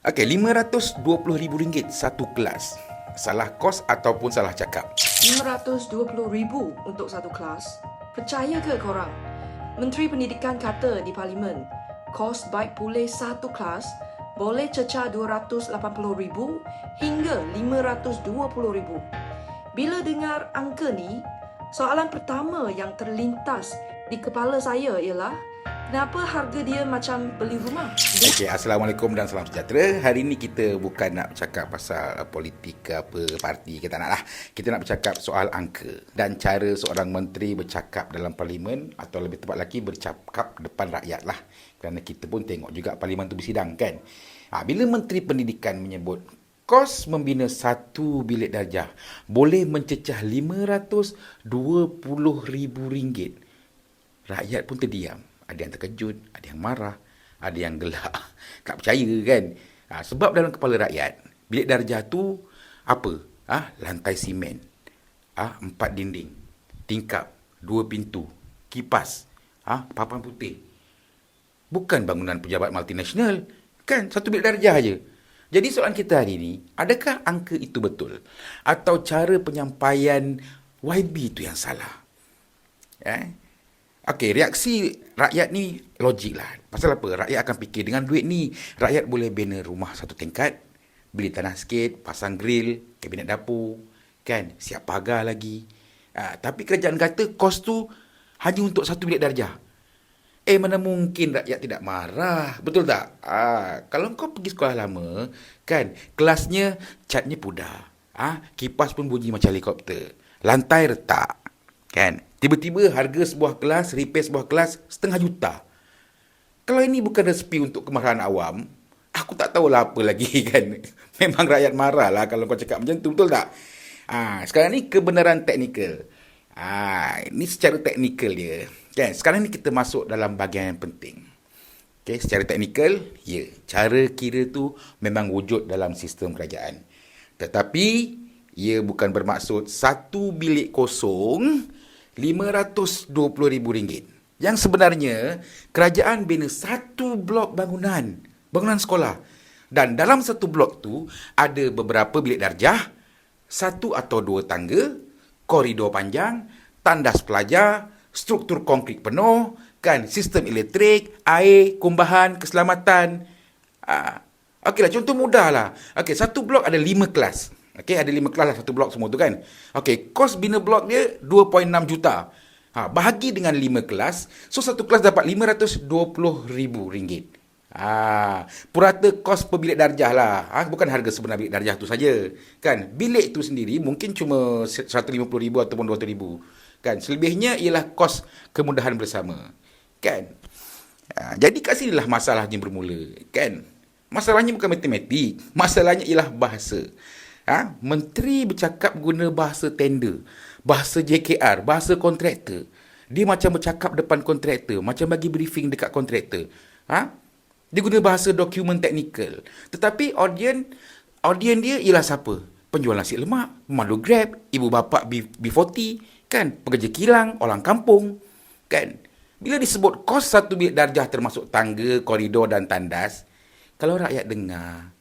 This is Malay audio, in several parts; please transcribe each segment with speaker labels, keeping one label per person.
Speaker 1: Okey, RM520,000 satu kelas. Salah kos ataupun salah cakap?
Speaker 2: RM520,000 untuk satu kelas. Percaya ke korang? Menteri Pendidikan kata di Parlimen, kos baik pulih satu kelas boleh cecah RM280,000 hingga RM520,000. Bila dengar angka ni, soalan pertama yang terlintas di kepala saya ialah, kenapa harga dia macam beli rumah?
Speaker 1: Okey, Assalamualaikum dan salam sejahtera. Hari ni kita bukan nak bercakap pasal politik ke apa, parti, kita nak lah. Kita nak bercakap soal angka dan cara seorang menteri bercakap dalam parlimen, atau lebih tepat lagi bercakap depan rakyat lah. Kerana kita pun tengok juga parlimen tu bersidang kan. Bila Menteri Pendidikan menyebut kos membina satu bilik darjah boleh mencecah RM520,000, rakyat pun terdiam. Ada yang terkejut, ada yang marah, ada yang gelak. Tak percaya kan? Sebab dalam kepala rakyat, bilik darjah tu apa? Lantai simen, 4 dinding, tingkap, 2 pintu, kipas, papan putih. Bukan bangunan pejabat multinasional. Kan? Satu bilik darjah je. Jadi soalan kita hari ni, adakah angka itu betul? Atau cara penyampaian YB itu yang salah? Okey, reaksi rakyat ni logik lah. Pasal apa? Rakyat akan fikir dengan duit ni, rakyat boleh bina rumah satu tingkat, beli tanah sikit, pasang grill, kabinet dapur, kan? Siap pagar lagi. Tapi kerajaan kata kos tu hanya untuk satu bilik darjah. Mana mungkin rakyat tidak marah, betul tak? Kalau kau pergi sekolah lama, kan, kelasnya catnya pudar, kipas pun bunyi macam helikopter, lantai retak, kan. Tiba-tiba harga sebuah kelas, repair sebuah kelas RM500,000. Kalau ini bukan resepi untuk kemarahan awam, aku tak tahulah apa lagi kan. Memang rakyat marah lah kalau kau cakap macam tu, betul tak? Sekarang ni kebenaran teknikal. Ini secara teknikal dia. Kan? Sekarang ni kita masuk dalam bahagian yang penting. Okay, secara teknikal, ya, cara kira tu memang wujud dalam sistem kerajaan. Tetapi, ia bukan bermaksud satu bilik kosong RM520,000. Yang sebenarnya, kerajaan bina satu blok bangunan sekolah. Dan dalam satu blok tu, ada beberapa bilik darjah, satu atau dua tangga, koridor panjang, tandas pelajar, struktur konkrit penuh, kan, sistem elektrik, air, kumbahan, keselamatan. Okeylah, contoh mudah lah. Okey, satu blok ada 5 kelas. Okey, ada 5 kelas lah satu blok semua tu kan. Okey, kos bina blok dia 2.6 juta. Bahagi dengan 5 kelas, so satu kelas dapat RM520,000. Purata kos per bilik darjah lah. Bukan harga sebenar bilik darjah tu saja. Kan, bilik tu sendiri mungkin cuma RM150,000 ataupun RM200,000. Kan, selebihnya ialah kos kemudahan bersama. Kan. Jadi kat sinilah masalahnya bermula. Kan. Masalahnya bukan matematik, masalahnya ialah bahasa. Menteri bercakap guna bahasa tender, bahasa JKR, bahasa kontraktor. Dia macam bercakap depan kontraktor, macam bagi briefing dekat kontraktor. Dia guna bahasa dokumen teknikal. Tetapi audien dia ialah siapa? Penjual nasi lemak, pemandu Grab, ibu bapa B40, kan, pekerja kilang, orang kampung, kan. Bila disebut kos satu bilik darjah termasuk tangga, koridor dan tandas, kalau rakyat dengar,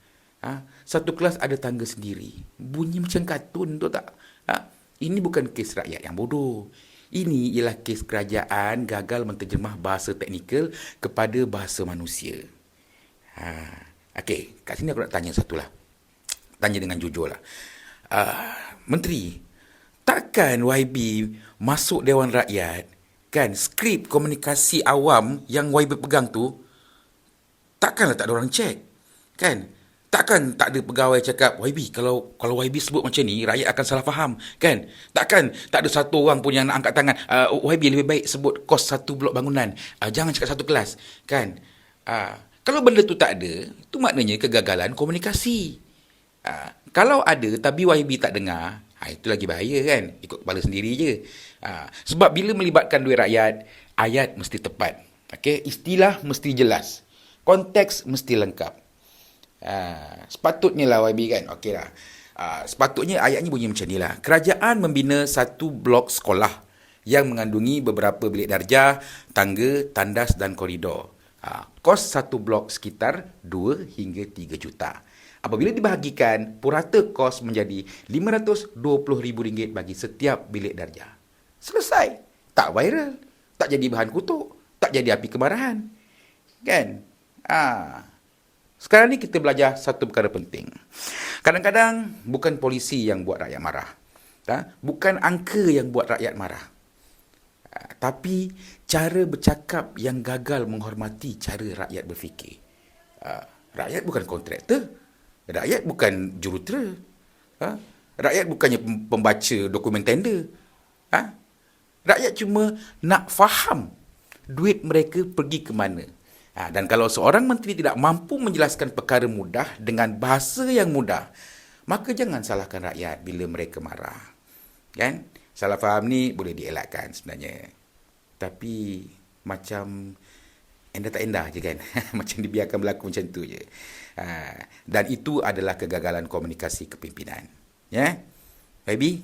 Speaker 1: satu kelas ada tangga sendiri, bunyi macam kartun, tu tak? Ini bukan kes rakyat yang bodoh. Ini ialah kes kerajaan gagal menterjemah bahasa teknikal kepada bahasa manusia. Okey, kat sini aku nak tanya satu lah. Tanya dengan jujur lah. Menteri, takkan YB masuk Dewan Rakyat, kan, skrip komunikasi awam yang YB pegang tu, takkanlah tak ada orang cek, kan? Takkan tak ada pegawai cakap, YB, kalau YB sebut macam ni, rakyat akan salah faham, kan? Takkan tak ada satu orang pun yang nak angkat tangan, YB lebih baik sebut kos satu blok bangunan, jangan cakap satu kelas, kan? Kalau benda tu tak ada, itu maknanya kegagalan komunikasi. Kalau ada tapi YB tak dengar, itu lagi bahaya kan, ikut kepala sendiri je. Sebab bila melibatkan duit rakyat, ayat mesti tepat, istilah mesti jelas, konteks mesti lengkap. Sepatutnya lah YB kan. Sepatutnya ayatnya bunyi macam ni lah. Kerajaan membina satu blok sekolah yang mengandungi beberapa bilik darjah, tangga, tandas dan koridor. Kos satu blok sekitar 2 hingga 3 juta. Apabila dibahagikan, purata kos menjadi RM520,000 bagi setiap bilik darjah. Selesai. Tak viral. Tak jadi bahan kutuk. Tak jadi api kemarahan. Kan? Sekarang ni kita belajar satu perkara penting. Kadang-kadang bukan polisi yang buat rakyat marah. Bukan angka yang buat rakyat marah. Tapi cara bercakap yang gagal menghormati cara rakyat berfikir. Rakyat bukan kontraktor. Rakyat bukan jurutera. Rakyat bukannya pembaca dokumen tender. Rakyat cuma nak faham duit mereka pergi ke mana. Dan kalau seorang menteri tidak mampu menjelaskan perkara mudah dengan bahasa yang mudah, maka jangan salahkan rakyat bila mereka marah. Kan? Salah faham ni boleh dielakkan sebenarnya. Tapi macam endah tak endah je kan. Macam dibiarkan berlaku macam tu je. Dan itu adalah kegagalan komunikasi kepimpinan. Ya? Baby?